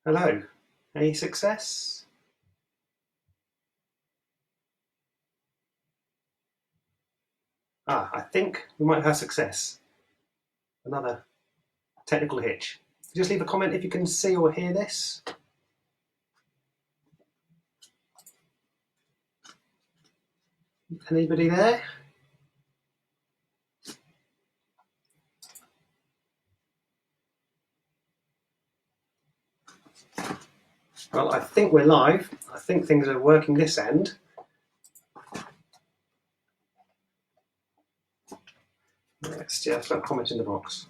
Hello. Any success? I think we might have success. Another technical hitch. Just leave a comment if you can see or hear this. Anybody there? Well, I think we're live. I think things are working this end. Let's just put a comment in the box.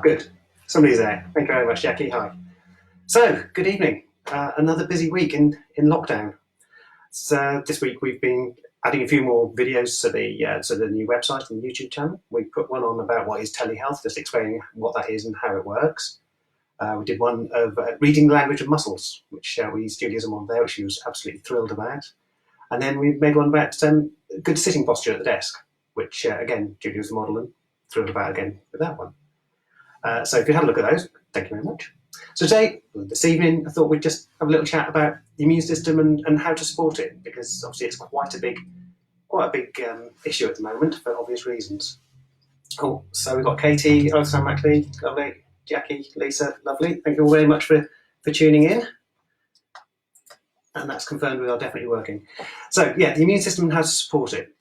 Good. Somebody's there. Thank you very much, Jackie. Hi. So, good evening. Another busy week in lockdown. So this week we've been adding a few more videos to the new website and YouTube channel. We put one on about what is telehealth, just explaining what that is and how it works. We did one of reading the language of muscles, which we used Judaism on there, which she was absolutely thrilled about. And then we made one about good sitting posture at the desk, which again, Judy was the model and thrilled about again with that one. So if you had a look at those, thank you very much. So this evening, I thought we'd just have a little chat about the immune system and how to support it, because obviously it's quite a big issue at the moment for obvious reasons. Oh, so we've got Katie, Sam Mackley, lovely, Jackie, Lisa, lovely. Thank you all very much for tuning in. And that's confirmed we are definitely working. So yeah, the immune system and how to support it.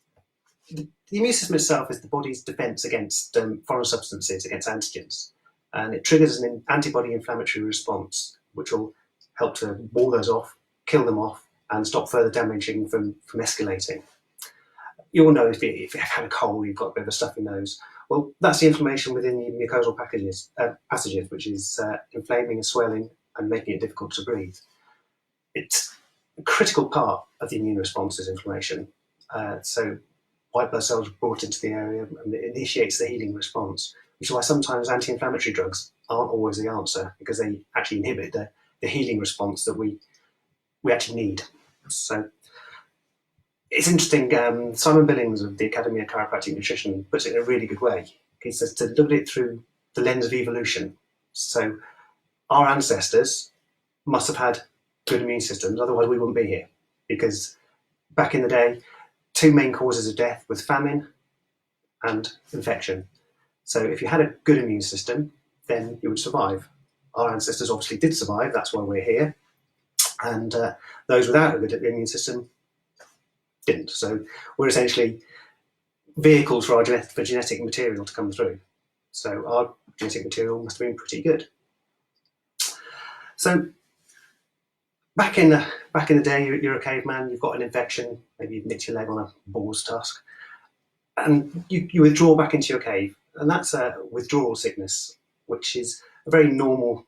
The immune system itself is the body's defence against foreign substances, against antigens. And it triggers an antibody inflammatory response, which will help to wall those off, kill them off, and stop further damaging from escalating. You all know if you've had a cold, you've got a bit of a stuffy nose. Well, that's the inflammation within the mucosal passages, which is inflaming and swelling and making it difficult to breathe. It's a critical part of the immune response is inflammation. So white blood cells are brought into the area and it initiates the healing response, which is why sometimes anti-inflammatory drugs aren't always the answer, because they actually inhibit the healing response that we actually need. So it's interesting. Simon Billings of the Academy of Chiropractic Nutrition puts it in a really good way. He says to look at it through the lens of evolution. So our ancestors must have had good immune systems, otherwise we wouldn't be here. Because back in the day, two main causes of death was famine and infection. So if you had a good immune system, then you would survive. Our ancestors obviously did survive, that's why we're here. And those without a good immune system didn't. So we're essentially vehicles for genetic material to come through. So our genetic material must have been pretty good. So back in the day, you're a caveman, you've got an infection, maybe you've nicked your leg on a boar's tusk, and you withdraw back into your cave. And that's a withdrawal sickness, which is a very normal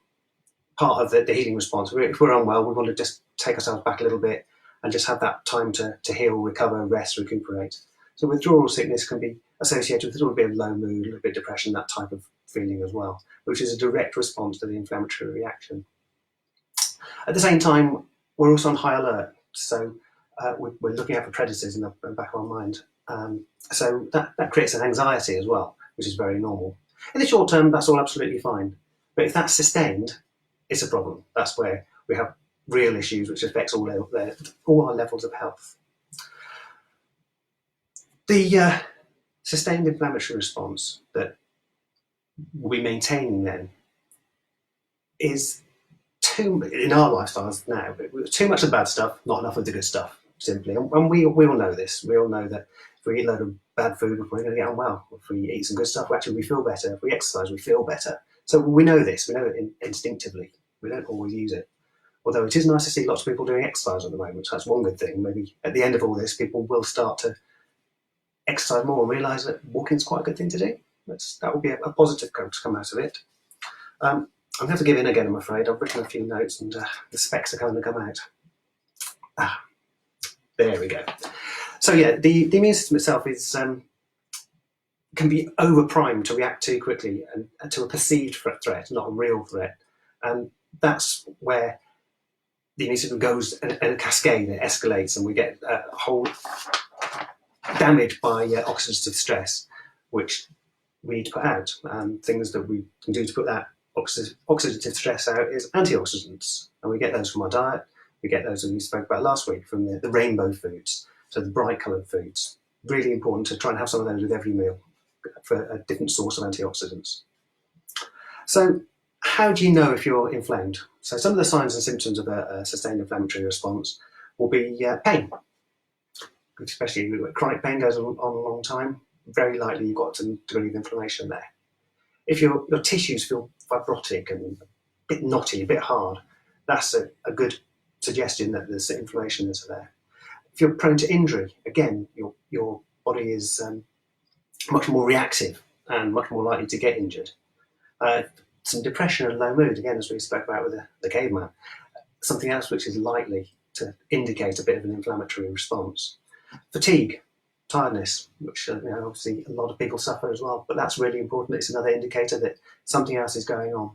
part of the healing response. If we're unwell, we want to just take ourselves back a little bit and just have that time to heal, recover, rest, recuperate. So withdrawal sickness can be associated with a little bit of low mood, a little bit of depression, that type of feeling as well, which is a direct response to the inflammatory reaction. At the same time, we're also on high alert. So we're looking out for predators in the back of our mind. So that creates an anxiety as well, which is very normal. In the short term, that's all absolutely fine. But if that's sustained, it's a problem. That's where we have real issues, which affects all our levels of health. The sustained inflammatory response that we're maintaining then is in our lifestyles now, too much of the bad stuff, not enough of the good stuff, simply. And we all know this. We all know that if we eat a load of bad food, we're going to get unwell. If we eat some good stuff, actually we feel better. If we exercise, we feel better. So we know this. We know it instinctively. We don't always use it. Although it is nice to see lots of people doing exercise at the moment. So that's one good thing. Maybe at the end of all this, people will start to exercise more and realise that walking is quite a good thing to do. That will be a positive to come out of it. I'm going to have to give in again, I'm afraid. I've written a few notes and the specs are going to come out. There we go. So yeah, the immune system itself is can be over-primed to react too quickly and to a perceived threat, not a real threat. And that's where the immune system goes in a cascade, it escalates, and we get a whole damage by oxidative stress, which we need to put out, and things that we can do to put that oxidative stress out is antioxidants, and we get those from our diet. We get those, as we spoke about last week, from the rainbow foods, so the bright coloured foods. Really important to try and have some of those with every meal for a different source of antioxidants. So how do you know if you're inflamed? So some of the signs and symptoms of a sustained inflammatory response will be pain, especially if chronic pain goes on a long time. Very likely you've got some degree of inflammation there. If your tissues feel fibrotic and a bit knotty, a bit hard, that's a good suggestion that there's inflammation that's there. If you're prone to injury, again, your body is much more reactive and much more likely to get injured. Some depression and low mood, again, as we spoke about with the caveman, something else which is likely to indicate a bit of an inflammatory response. Fatigue, tiredness, which obviously a lot of people suffer as well, but that's really important. It's another indicator that something else is going on.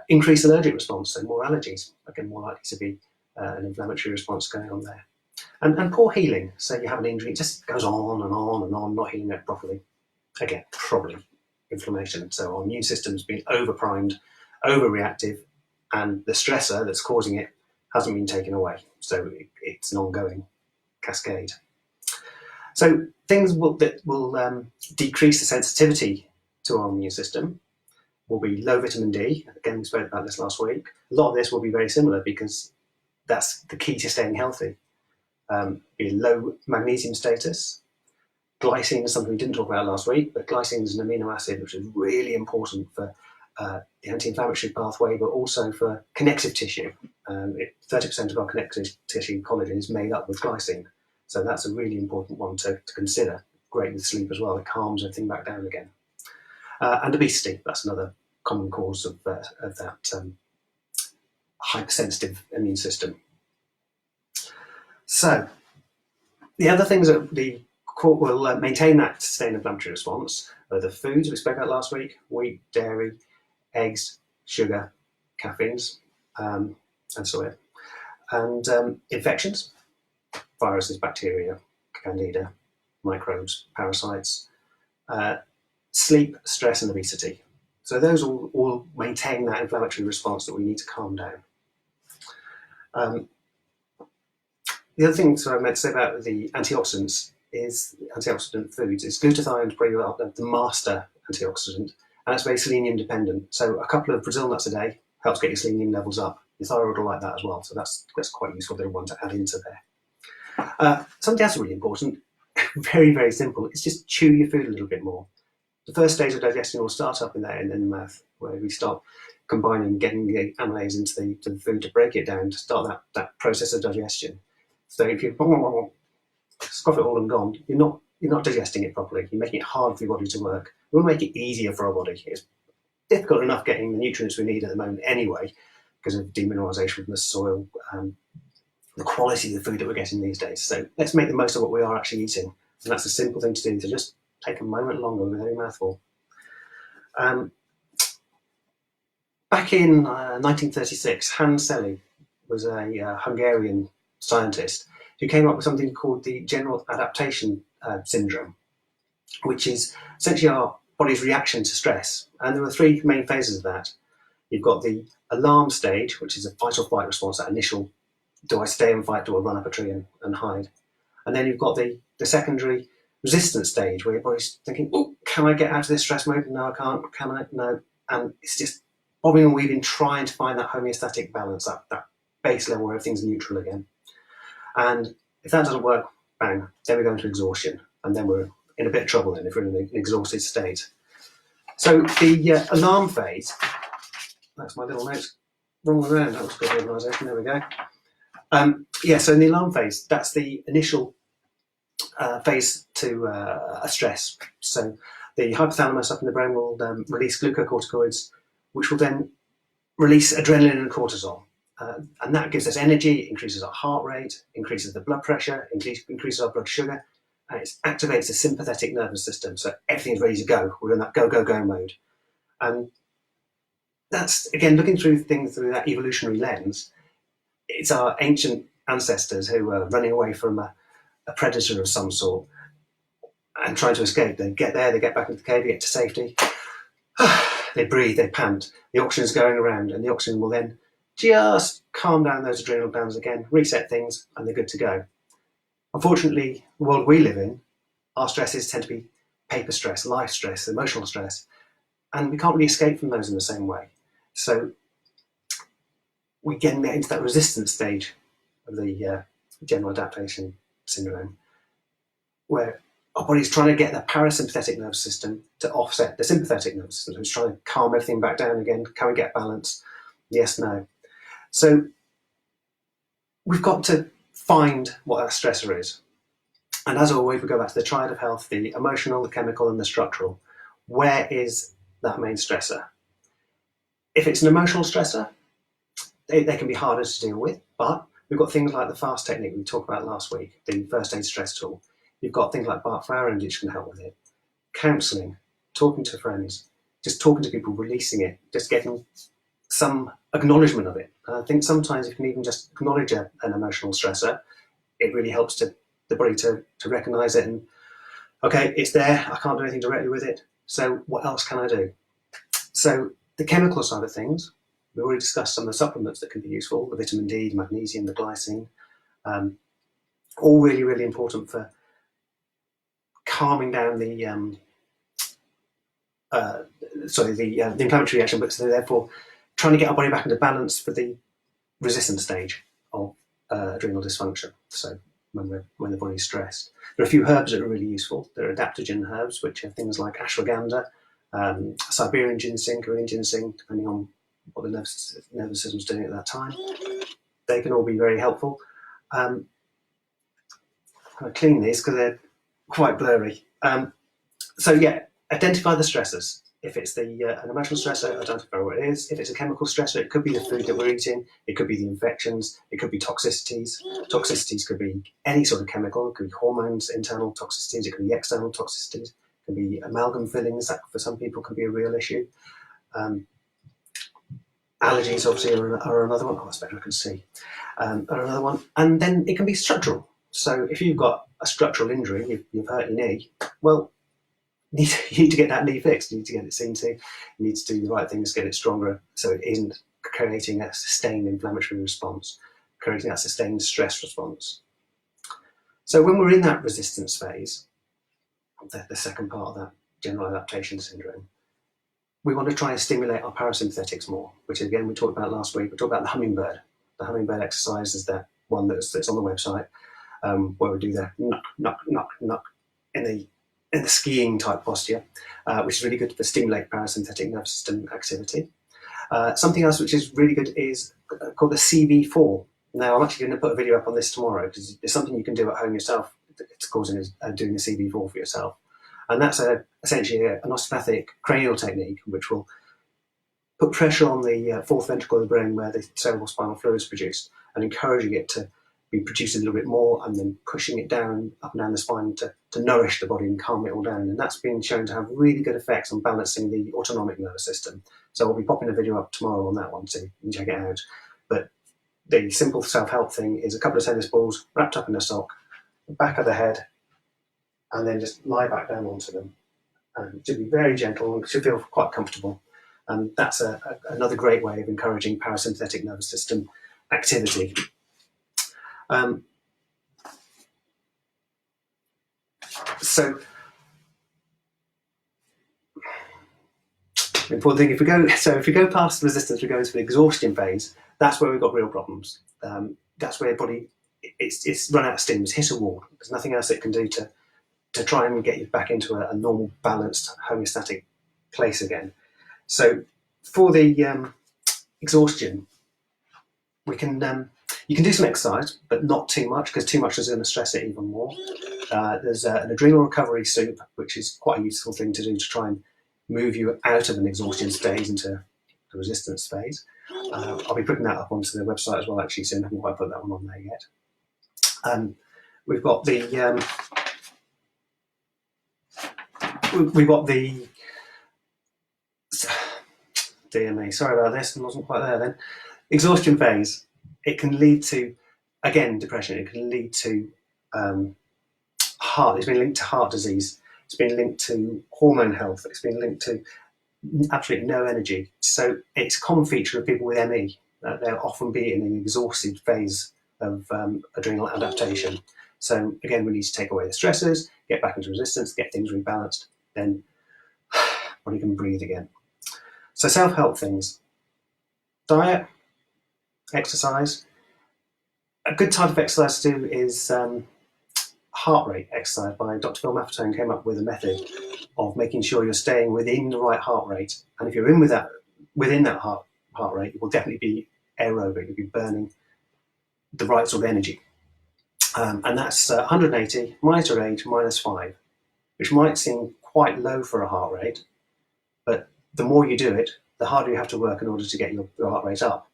Increased allergic response, so more allergies, again, more likely to be an inflammatory response going on there. And poor healing, so you have an injury, it just goes on and on and on, not healing it properly. Again, probably inflammation. So our immune system's been overprimed, overreactive, and the stressor that's causing it hasn't been taken away. So it's an ongoing cascade. So things that will decrease the sensitivity to our immune system will be low vitamin D. Again, we spoke about this last week. A lot of this will be very similar because that's the key to staying healthy. Be low magnesium status. Glycine is something we didn't talk about last week, but glycine is an amino acid which is really important for the anti-inflammatory pathway, but also for connective tissue. 30% of our connective tissue collagen is made up with glycine. So that's a really important one to consider. Great with sleep as well. It calms everything back down again. And obesity, that's another common cause of that hypersensitive immune system. So the other things that the court will maintain that sustained inflammatory response are the foods we spoke about last week: wheat, dairy, eggs, sugar, caffeines, and soya. And infections, viruses, bacteria, candida, microbes, parasites, sleep, stress, and obesity. So those all maintain that inflammatory response that we need to calm down. The other thing I meant to say about the antioxidants is antioxidant foods. Is glutathione is pretty well the master antioxidant, and it's very selenium dependent. So a couple of Brazil nuts a day helps get your selenium levels up. Your thyroid will like that as well. So that's quite useful little one to add into there. Something else really important, very, very simple, is just chew your food a little bit more. The first stage of digestion will start up in the mouth, where we start combining, getting the amylase into the food to break it down, to start that process of digestion. So if you scoff it all and gone, you're not digesting it properly. You're making it hard for your body to work. We want to make it easier for our body. It's difficult enough getting the nutrients we need at the moment anyway, because of demineralisation from the soil, the quality of the food that we're getting these days. So let's make the most of what we are actually eating. And that's a simple thing to do, to just take a moment longer with every mouthful. Back in 1936, Hans Selye was a Hungarian scientist who came up with something called the general adaptation syndrome, which is essentially our body's reaction to stress. And there were three main phases of that. You've got the alarm stage, which is a fight or flight response, that initial, do I stay and fight, do I run up a tree and hide? And then you've got the secondary resistance stage, where your body's thinking, oh, can I get out of this stress mode? No, I can't. Can I? No. And it's just bobbing and weaving, trying to find that homeostatic balance, that base level where everything's neutral again. And if that doesn't work, bang, then we go into exhaustion. And then we're in a bit of trouble then if we're in an exhausted state. So the alarm phase, that's my little notes, wrong way around, that was good organisation, there we go. So in the alarm phase, that's the initial phase to a stress. So the hypothalamus up in the brain will release glucocorticoids, which will then release adrenaline and cortisol. And that gives us energy, increases our heart rate, increases the blood pressure, increases our blood sugar, and it activates the sympathetic nervous system. So everything's ready to go. We're in that go, go, go mode. And that's, again, looking through things through that evolutionary lens, it's our ancient ancestors who were running away from a predator of some sort and trying to escape. They get there, they get back into the cave, they get to safety. they breathe, they pant, the oxygen is going around, and the oxygen will then just calm down those adrenal glands again, reset things, and they're good to go. Unfortunately, the world we live in, our stresses tend to be paper stress, life stress, emotional stress, and we can't really escape from those in the same way. So we get into that resistance stage of the general adaptation syndrome, where our body's trying to get the parasympathetic nervous system to offset the sympathetic nervous system. It's trying to calm everything back down again. Can we get balance? Yes, no. So we've got to find what that stressor is. And as always, we go back to the triad of health, the emotional, the chemical, and the structural. Where is that main stressor? If it's an emotional stressor, they can be harder to deal with, but we've got things like the FAST technique we talked about last week, the first aid stress tool. You've got things like Bart Flower which can help with it. Counselling, talking to friends, just talking to people, releasing it, just getting some acknowledgement of it. And I think sometimes you can even just acknowledge an emotional stressor. It really helps the body to recognise it and, okay, it's there, I can't do anything directly with it, so what else can I do? So the chemical side of things, we already discussed some of the supplements that can be useful, the vitamin D, the magnesium, the glycine, all really, really important for calming down the inflammatory reaction, but so therefore trying to get our body back into balance for the resistance stage of adrenal dysfunction. So when the body's stressed, there are a few herbs that are really useful. There are adaptogen herbs, which are things like ashwagandha, Siberian ginseng, Korean ginseng, depending on what the nervous system's doing at that time. They can all be very helpful. I'm going to clean these because they're quite blurry. So yeah, identify the stressors. If it's an emotional stressor, identify what it is. If it's a chemical stressor, it could be the food that we're eating, it could be the infections, it could be toxicities. Toxicities could be any sort of chemical, it could be hormones, internal toxicities, it could be external toxicities, it can be amalgam fillings, that for some people can be a real issue. Allergies obviously are another one. Oh, that's better, I can see. Are another one. And then it can be structural. So if you've got a structural injury, you've hurt your knee, well, you need to get that knee fixed. You need to get it seen to. You need to do the right things to get it stronger so it isn't creating a sustained inflammatory response, creating that sustained stress response. So when we're in that resistance phase, the second part of that general adaptation syndrome, we want to try and stimulate our parasympathetics more, which again we talked about last week. We talked about the hummingbird. The hummingbird exercise is that one that's on the website, where we do the knock, knock, knock, knock in the skiing type posture, which is really good to stimulate parasympathetic nervous system activity. Something else which is really good is called the CV4. Now, I'm actually going to put a video up on this tomorrow because it's something you can do at home yourself. It's causing doing the CV4 for yourself. And that's essentially an osteopathic cranial technique which will put pressure on the fourth ventricle of the brain where the cerebral spinal fluid is produced and encouraging it to be produced a little bit more and then pushing it down, up and down the spine to nourish the body and calm it all down. And that's been shown to have really good effects on balancing the autonomic nervous system. So we'll be popping a video up tomorrow on that one, so you can check it out. But the simple self-help thing is a couple of tennis balls wrapped up in a sock, the back of the head, and then just lie back down onto them. And it should be very gentle and should feel quite comfortable. And that's another great way of encouraging parasympathetic nervous system activity. So the important thing, if we go past the resistance, we go into the exhaustion phase. That's where we've got real problems. That's where your body it's run out of steam. It's hit a wall. There's nothing else it can do to try and get you back into a normal, balanced, homeostatic place again. So for the exhaustion, you can do some exercise, but not too much, because too much is going to stress it even more. There's an adrenal recovery soup, which is quite a useful thing to do to try and move you out of an exhaustion stage into the resistance phase. I'll be putting that up onto the website as well, actually, soon. I haven't quite put that one on there yet. We've got the dear me, sorry about this, I wasn't quite there then. Exhaustion phase. It can lead to, again, depression. It can lead to it's been linked to heart disease. It's been linked to hormone health. It's been linked to absolutely no energy. So it's a common feature of people with ME. They'll often be in an exhausted phase of adrenal adaptation. So again, we need to take away the stressors, get back into resistance, get things rebalanced, then body can breathe again. So self-help things: diet, exercise. A good type of exercise to do is heart rate exercise. By Dr. Phil Maffetone came up with a method of making sure you're staying within the right heart rate. And if you're within that heart rate, you will definitely be aerobic. You'll be burning the right sort of energy. And that's 180 minus your age minus 5, which might seem quite low for a heart rate, but the more you do it, the harder you have to work in order to get your heart rate up.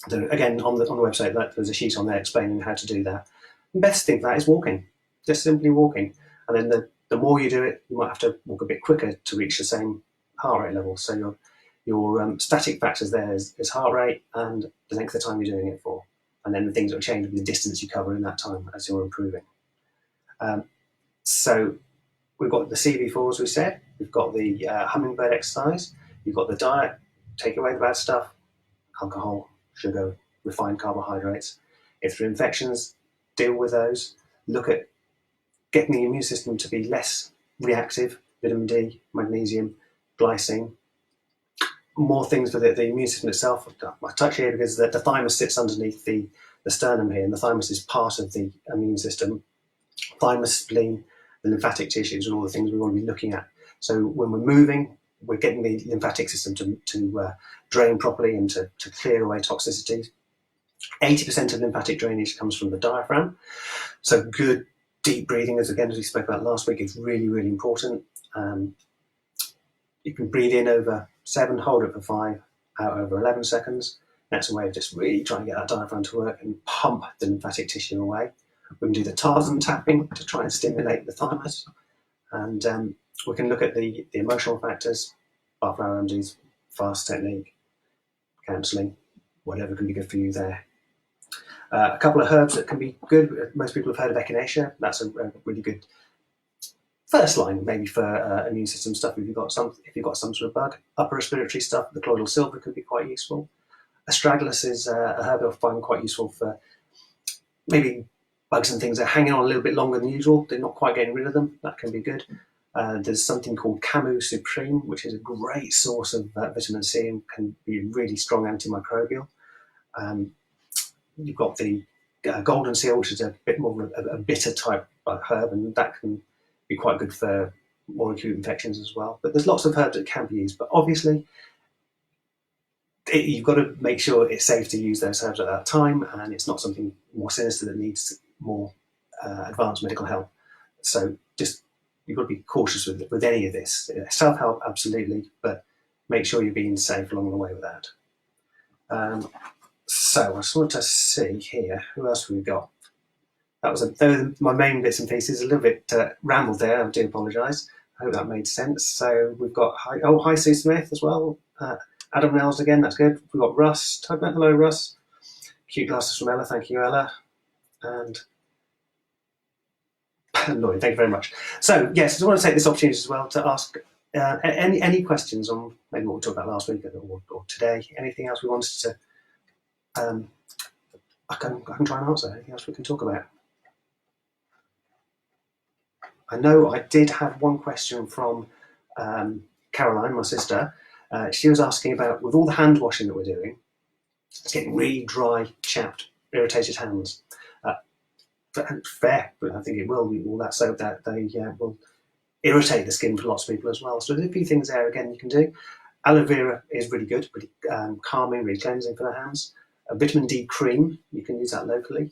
So again, on the website, there's a sheet on there explaining how to do that. The best thing for that is walking, just simply walking. And then the more you do it, you might have to walk a bit quicker to reach the same heart rate level. So your static factors there is heart rate and the length of time you're doing it for. And then the things that will change with the distance you cover in that time as you're improving. So we've got the CV4, as we said. We've got the hummingbird exercise. You've got the diet, take away the bad stuff, alcohol, sugar, refined carbohydrates. If there are infections, deal with those. Look at getting the immune system to be less reactive, vitamin D, magnesium, glycine. More things for the immune system itself. I touch here because the thymus sits underneath the sternum here, and the thymus is part of the immune system. Thymus, spleen, the lymphatic tissues, and all the things we want to be looking at. So when we're moving, we're getting the lymphatic system to drain properly and to clear away toxicity. 80% of lymphatic drainage comes from the diaphragm. So good deep breathing, as we spoke about last week, is really, really important. You can breathe in over 7, hold it for 5, out over 11 seconds. That's a way of just really trying to get that diaphragm to work and pump the lymphatic tissue away. We can do the Tarzan tapping to try and stimulate the thymus. And we can look at the emotional factors, Barflower remedies, fast technique, counselling, whatever can be good for you there. A couple of herbs that can be good. Most people have heard of echinacea. That's a really good first line, maybe for immune system stuff. If you've got some sort of bug, upper respiratory stuff, the colloidal silver can be quite useful. Astragalus is a herb I find quite useful for maybe bugs and things that are hanging on a little bit longer than usual. They're not quite getting rid of them. That can be good. There's something called Camus Supreme, which is a great source of vitamin C and can be a really strong antimicrobial. You've got the golden seal, which is a bit more of a bitter type herb, and that can be quite good for more acute infections as well. But there's lots of herbs that can be used, but obviously you've got to make sure it's safe to use those herbs at that time, and it's not something more sinister that needs more advanced medical help. So just you've got to be cautious with any of this. Self-help, absolutely, but make sure you're being safe along the way with that. So I just want to see here, who else we've got? Those were my main bits and pieces. A little bit rambled there, I do apologise. I hope that made sense. So we've got, hi Sue Smith as well. Adam Nels again, that's good. We've got Russ. Type out hello, Russ. Cute glasses from Ella, thank you, Ella. And Lloyd, thank you very much. So, yes, I just want to take this opportunity as well to ask any questions on maybe what we talked about last week or today. Anything else we wanted to, I can try and answer. Anything else we can talk about? I know I did have one question from Caroline, my sister. She was asking about, with all the hand washing that we're doing, it's getting really dry, chapped, irritated hands. Fair, but I think it will. All that soap that they will irritate the skin for lots of people as well. So there's a few things there again you can do. Aloe vera is really good, really calming, really cleansing for the hands. A vitamin D cream, you can use that locally.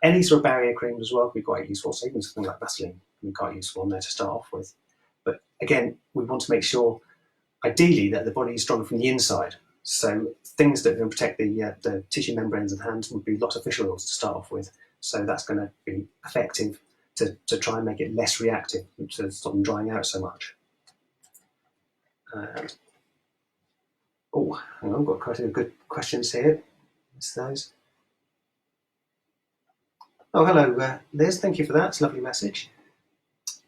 Any sort of barrier creams as well can be quite useful. So even something like Vaseline can be quite useful on there to start off with. But again, we want to make sure, ideally, that the body is stronger from the inside. So things that can protect the tissue membranes of the hands would be lots of fish oils to start off with. So that's going to be effective to try and make it less reactive, to stop them drying out so much. Hang on, I've got quite a good questions here. It's those. Oh, hello, Liz. Thank you for that. It's a lovely message.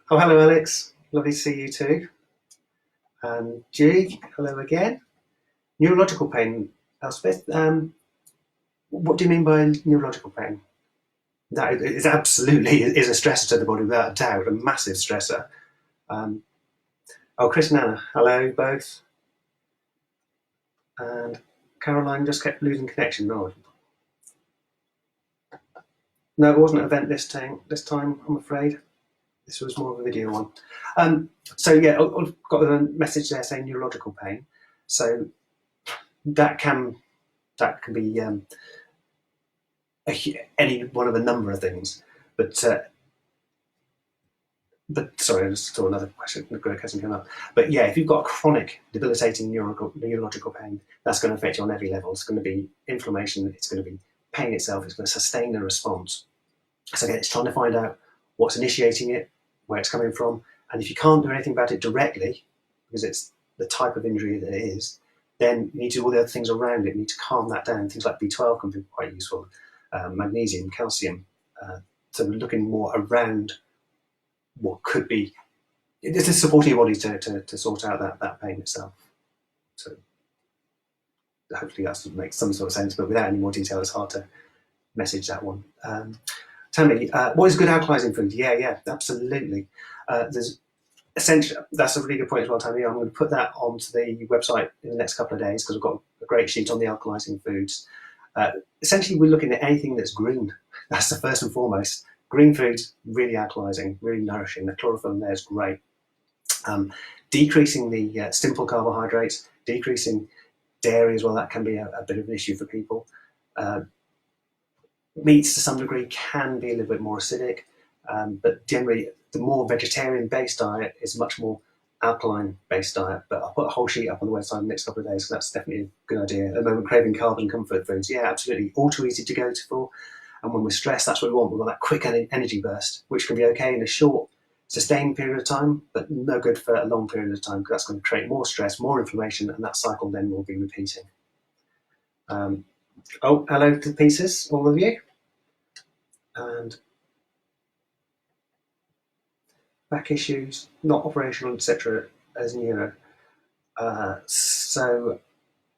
Oh, hello, Alex. Lovely to see you too. And G, hello again. Neurological pain, Elspeth. What do you mean by neurological pain? That is absolutely is a stressor to the body without a doubt, a massive stressor. Um, oh, Chris and Anna, hello both. And Caroline just kept losing connection. No, no, it wasn't an event this time, I'm afraid. This was more of a video one. So yeah, I've got a message there saying neurological pain. So that can be any one of a number of things. But sorry, I just saw another question. Greg hasn't come up. But yeah, if you've got chronic debilitating neurological pain, that's going to affect you on every level. It's going to be inflammation. It's going to be pain itself. It's going to sustain the response. So again, it's trying to find out what's initiating it, where it's coming from, and if you can't do anything about it directly, because it's the type of injury that it is, then you need to do all the other things around it. You need to calm that down. Things like B12 can be quite useful, magnesium, calcium. So we're looking more around what could be. It's just supporting your body to sort out that pain itself. So hopefully that makes some sort of sense, but without any more detail, it's hard to message that one. Tammy, what is good alkalizing food? Yeah, absolutely. There's essentially, that's a really good point as well, Tammy. I'm going to put that onto the website in the next couple of days because I've got a great sheet on the alkalizing foods. Essentially, we're looking at anything that's green. That's the first and foremost. Green foods, really alkalizing, really nourishing. The chlorophyll there is great. Decreasing the simple carbohydrates, decreasing dairy as well, that can be a bit of an issue for people. Meats to some degree can be a little bit more acidic, but generally the more vegetarian-based diet is much more alkaline-based diet. But I'll put a whole sheet up on the website in the next couple of days because that's definitely a good idea. At the moment, craving carbs and comfort foods, yeah, absolutely, all too easy to go to for. And when we're stressed, that's what we want. We want that quick energy burst, which can be okay in a short, sustained period of time, but no good for a long period of time because that's going to create more stress, more inflammation, and that cycle then will be repeating. Oh, hello to pieces, all of you. And back issues, not operational, etc., as neuro. So,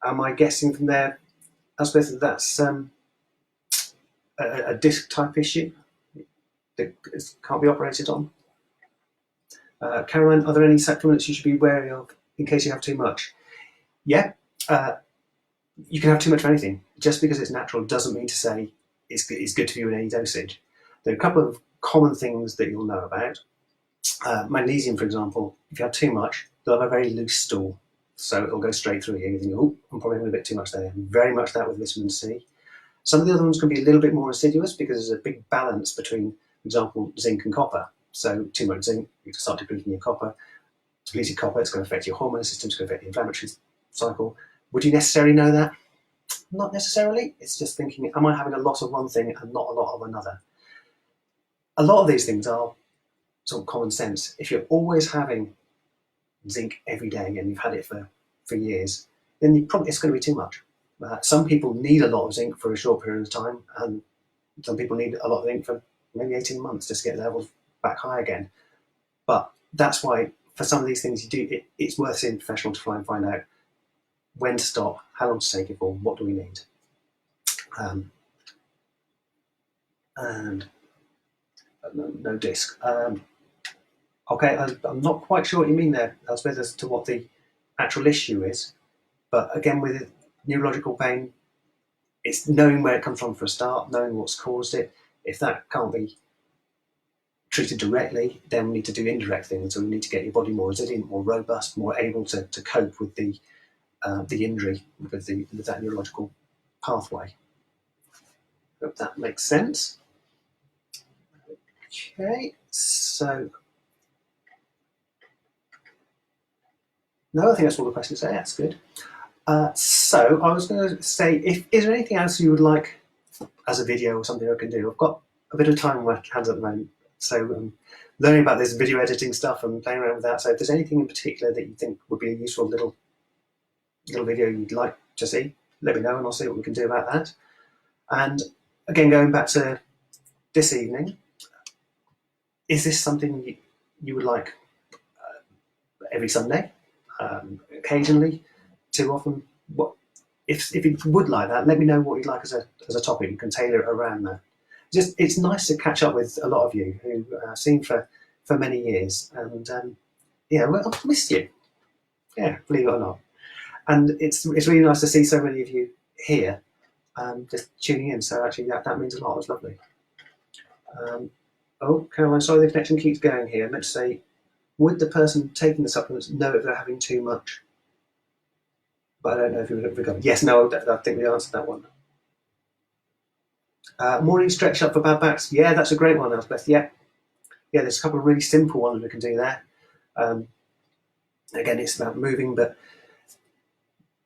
am I guessing from there, I suppose that's a disc type issue that can't be operated on? Caroline, are there any supplements you should be wary of in case you have too much? Yeah, you can have too much of anything. Just because it's natural doesn't mean to say it's good for you in any dosage. There are a couple of common things that you'll know about. Magnesium, for example, if you have too much, they'll have a very loose stool. So it'll go straight through you. You think, oh, I'm probably having a bit too much there. Very much that with vitamin C. Some of the other ones can be a little bit more assiduous because there's a big balance between, for example, zinc and copper. So too much zinc, you can start depleting your copper. Depleted copper, it's going to affect your hormone system, it's going to affect the inflammatory cycle. Would you necessarily know that? Not necessarily. It's just thinking, am I having a lot of one thing and not a lot of another? A lot of these things are sort of common sense. If you're always having zinc every day and you've had it for years, then it's going to be too much. Some people need a lot of zinc for a short period of time, and some people need a lot of zinc for maybe 18 months just to get the levels back high again. But that's why for some of these things it's worth seeing a professional to try and find out when to stop, how long to take it for, what do we need. And no disc. Okay, I'm not quite sure what you mean there, Elspeth, as to what the actual issue is. But again, with neurological pain, it's knowing where it comes from for a start, knowing what's caused it. If that can't be treated directly, then we need to do indirect things. So we need to get your body more resilient, more robust, more able to cope with the injury with that neurological pathway. Hope that makes sense. Okay, so no, I think that's all the questions there. That's good. So I was going to say, is there anything else you would like as a video or something I can do? I've got a bit of time on my hands at the moment, so I'm learning about this video editing stuff and playing around with that. So if there's anything in particular that you think would be a useful little video you'd like to see, let me know and I'll see what we can do about that. And again, going back to this evening, is this something you would like every Sunday? occasionally, too often. What if you would like that? Let me know what you'd like as a topic. You can tailor it around that. It's nice to catch up with a lot of you who I've seen for many years, and yeah, well, I've missed you. Yeah, believe it or not. And it's really nice to see so many of you here, just tuning in. So actually, that means a lot. It's lovely. Oh, Caroline, sorry, the connection keeps going here. I meant to say, would the person taking the supplements know if they're having too much? But I don't know if we've got. Yes, no, I think we answered that one. Morning stretch up for bad backs. Yeah, that's a great one, Elspeth. Yeah, there's a couple of really simple ones we can do there. Again, it's about moving, but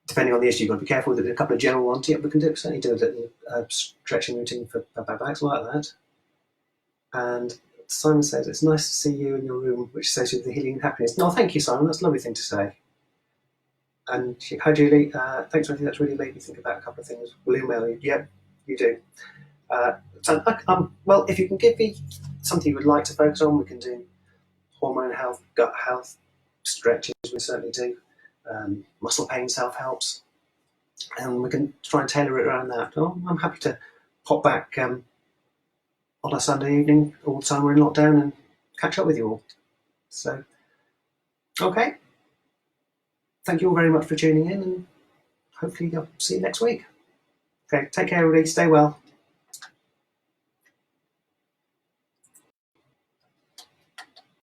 depending on the issue, you've got to be careful. There's a couple of general ones. Yeah, we can certainly do a little stretching routine for bad backs like that. And Simon says, it's nice to see you in your room, which associated with the healing and happiness. No, thank you, Simon. That's a lovely thing to say. And hi, Julie. Thanks, Matthew. That's really made me think about a couple of things. We'll email you. Yep, you do. Well, if you can give me something you would like to focus on, we can do hormone health, gut health, stretches, we certainly do. Muscle pain self-helps. And we can try and tailor it around that. Oh, I'm happy to pop back on a Sunday evening all the time we're in lockdown and catch up with you all. So, okay. Thank you all very much for tuning in, and hopefully I'll see you next week. Okay, take care, everybody. Stay well.